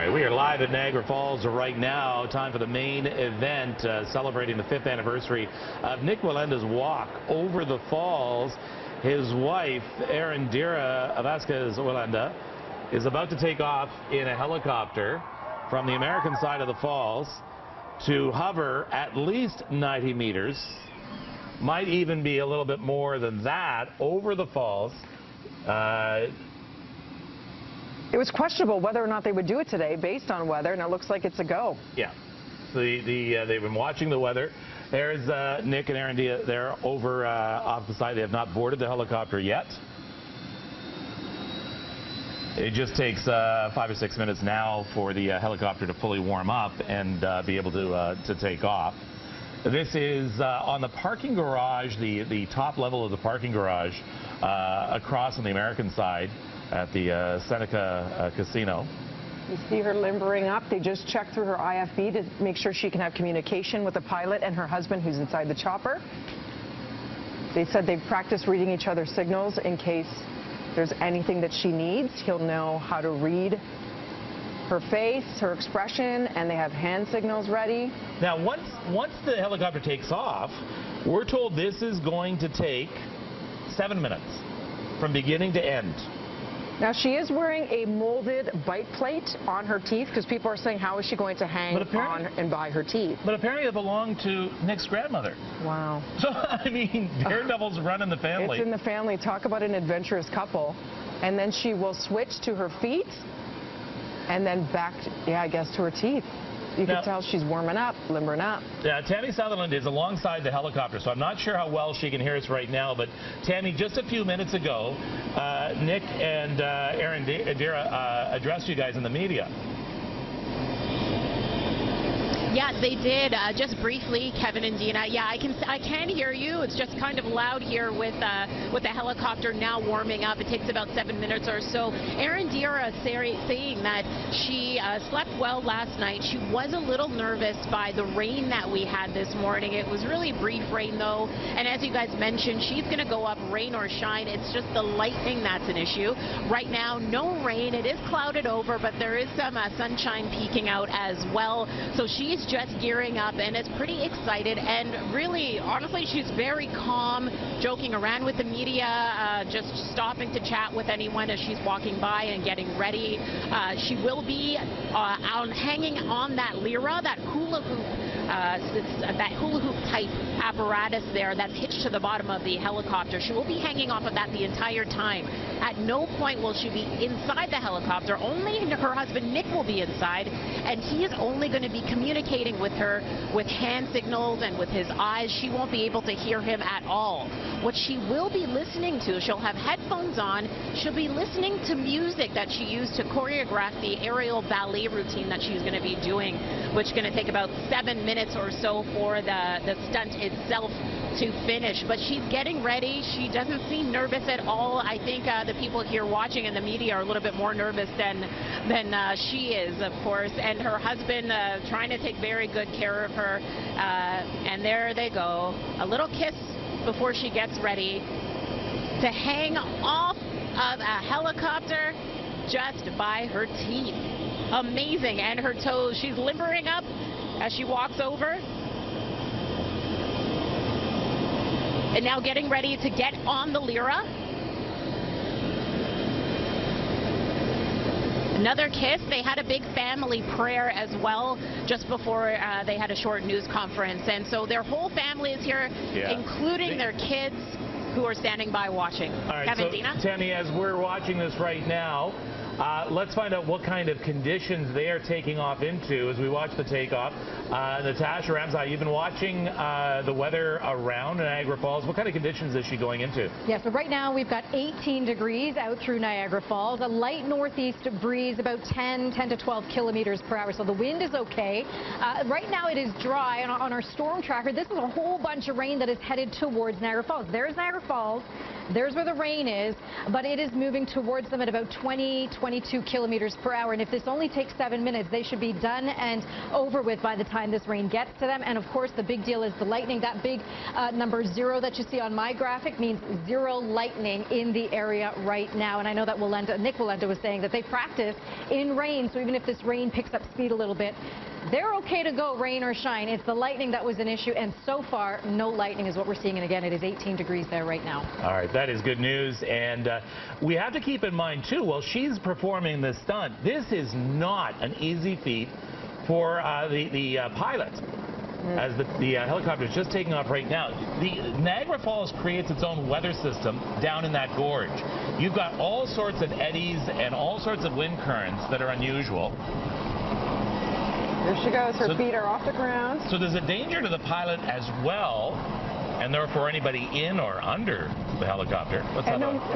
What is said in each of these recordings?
right, we are live at Niagara Falls right now. Time for the main event, celebrating the 5th anniversary of Nick Wallenda's walk over the falls. His wife, Erendira Wallenda, is about to take off in a helicopter from the American side of the falls to hover at least 90 meters, might even be a little bit more than that, over the falls. It was questionable whether or not they would do it today based on weather, and it looks like it's a go. Yeah. They've been watching the weather. There's Nick and Erendira there over off the side. They have not boarded the helicopter yet. It just takes 5 or 6 minutes now for the helicopter to fully warm up and be able to take off. This is on the parking garage, the top level of the parking garage across on the American side at the Seneca Casino. You see her limbering up. They just checked through her IFB to make sure she can have communication with the pilot and her husband who's inside the chopper. They said they've practiced reading each other's signals in case there's anything that she needs. He'll know how to read her face, her expression, and they have hand signals ready. Now, once the helicopter takes off, we're told this is going to take 7 minutes from beginning to end. Now, she is wearing a molded bite plate on her teeth because people are saying, how is she going to hang on and by her teeth? But apparently it belonged to Nick's grandmother. Wow. So, I mean, daredevils run in the family. It's in the family. Talk about an adventurous couple. And then she will switch to her feet and then back, I guess, to her teeth. You can tell she's warming up, limbering up. Yeah, Tammy Sutherland is alongside the helicopter, so I'm not sure how well she can hear us right now. But Tammy, just a few minutes ago, Nick and Erendira addressed you guys in the media. Yeah, they did. Just briefly, Kevin and Dina. Yeah, I can hear you. It's just kind of loud here with the helicopter now warming up. It takes about 7 minutes or so. Erendira saying that she slept well last night. She was a little nervous by the rain that we had this morning. It was really brief rain though, and as you guys mentioned, she's going to go up rain or shine. It's just the lightning that's an issue. Right now, no rain. It is clouded over, but there is some sunshine peeking out as well. So she's just gearing up and is pretty excited, and really, honestly, she's very calm, joking around with the media, just stopping to chat with anyone as she's walking by and getting ready. She will be hanging on that lyra, that hula hoop type apparatus there that's hitched to the bottom of the helicopter. She will be hanging off of that the entire time. At no point will she be inside the helicopter. Only her husband Nick will be inside, and he is only going to be communicating with her with hand signals and with his eyes. She won't be able to hear him at all. What she will be listening to, she'll have headphones on, she'll be listening to music that she used to choreograph the aerial ballet routine that she's going to be doing, which is going to take about 7 minutes or so for the stunt itself to finish. But she's getting ready. She doesn't seem nervous at all. I think the people here watching in the media are a little bit more nervous than she is, of course. And her husband trying to take very good care of her. And there they go. A little kiss before she gets ready to hang off of a helicopter just by her teeth. Amazing. And her toes. She's limbering up as she walks over. And now getting ready to get on the lyra. Another kiss. They had a big family prayer as well just before they had a short news conference. And so their whole family is here, including their kids who are standing by watching. All right, Kevin, so, Dina? Tammy, as we're watching this right now, let's find out what kind of conditions they are taking off into as we watch the takeoff. Natasha Ramsay, you've been watching the weather around Niagara Falls. What kind of conditions is she going into? Yeah, so right now we've got 18 degrees out through Niagara Falls, a light northeast breeze, about 10 to 12 kilometers per hour, so the wind is okay. Right now it is dry, and on our storm tracker, this is a whole bunch of rain that is headed towards Niagara Falls. There's Niagara Falls. There's where the rain is, but it is moving towards them at about 22 kilometers per hour. And if this only takes 7 minutes, they should be done and over with by the time this rain gets to them. And of course, the big deal is the lightning. That big number 0 that you see on my graphic means 0 lightning in the area right now. And I know that Nick Wallenda was saying that they practice in rain. So even if this rain picks up speed a little bit, they're okay to go rain or shine. It's the lightning that was an issue, and so far, no lightning is what we're seeing. And again, it is 18 degrees there right now. All right, that is good news. And we have to keep in mind, too, while she's performing this stunt, this is not an easy feat for the pilot. As the helicopter is just taking off right now. The Niagara Falls creates its own weather system down in that gorge. You've got all sorts of eddies and all sorts of wind currents that are unusual. There she goes. Her feet are off the ground. So there's a danger to the pilot as well, and therefore anybody in or under the helicopter.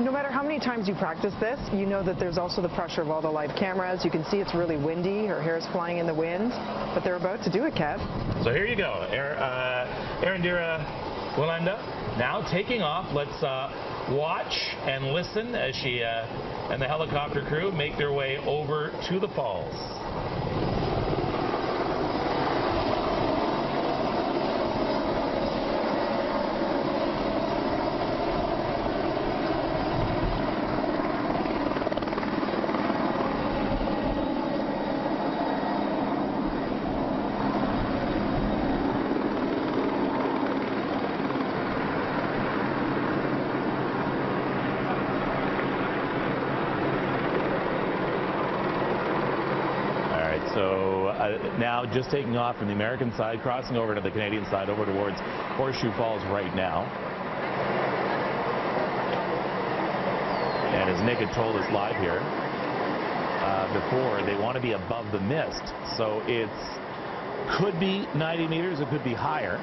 No matter how many times you practice this, you know that there's also the pressure of all the live cameras. You can see it's really windy. Her hair is flying in the wind, but they're about to do it, Kev. So here you go. Erendira Wallenda now taking off. Let's watch and listen as she and the helicopter crew make their way over to the falls. So now just taking off from the American side, crossing over to the Canadian side, over towards Horseshoe Falls right now. And as Nick had told us live here before, they want to be above the mist. So it could be 90 meters, it could be higher.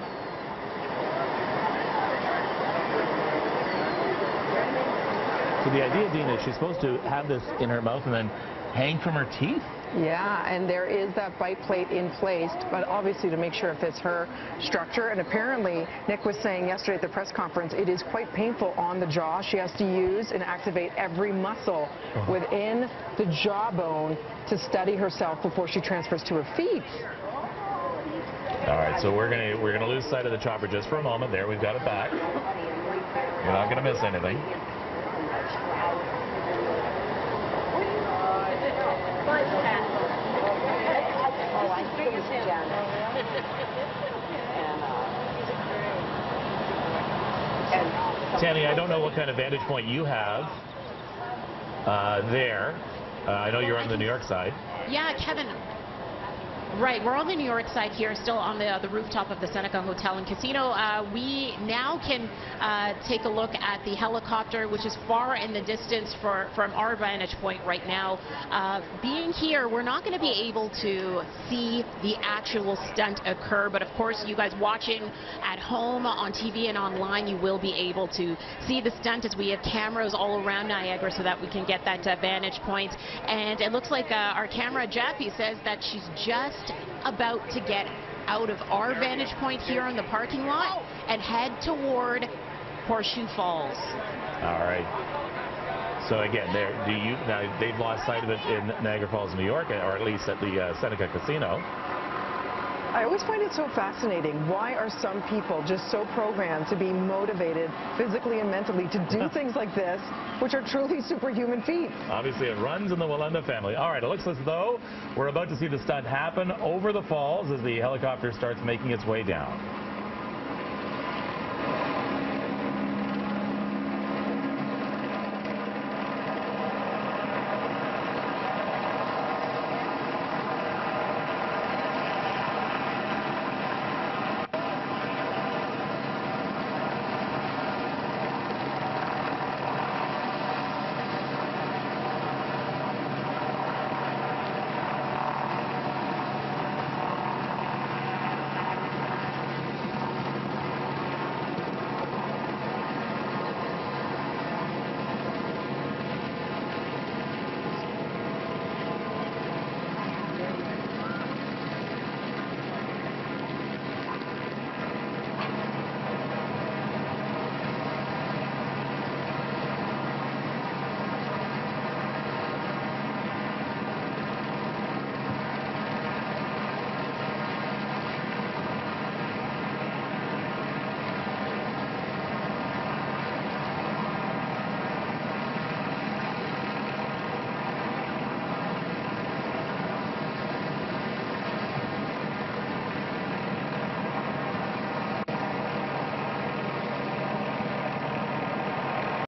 So the idea, Dina, is she's supposed to have this in her mouth and then hang from her teeth? Yeah, and there is that bite plate in place, but obviously to make sure it fits her structure. And apparently, Nick was saying yesterday at the press conference, it is quite painful on the jaw. She has to use and activate every muscle within the jawbone to steady herself before she transfers to her feet. All right, so we're gonna lose sight of the chopper just for a moment. There, we've got it back. We're not gonna miss anything. Tammy, I don't know what kind of vantage point you have there. I know you're on the New York side. Yeah, Kevin. Right, we're on the New York side here, still on the rooftop of the Seneca Hotel and Casino. We now can take a look at the helicopter, which is far in the distance from our vantage point right now. Being here, we're not going to be able to see the actual stunt occur, but of course, you guys watching at home on TV and online, you will be able to see the stunt as we have cameras all around Niagara so that we can get that vantage point. And it looks like our camera, Jaffe, says that she's just about to get out of our vantage point here in the parking lot and head toward Horseshoe Falls. All right. So again, now they've lost sight of it in Niagara Falls, New York, or at least at the Seneca Casino. I always find it so fascinating. Why are some people just so programmed to be motivated physically and mentally to do things like this, which are truly superhuman feats? Obviously, it runs in the Wallenda family. All right, it looks as though we're about to see the stunt happen over the falls as the helicopter starts making its way down.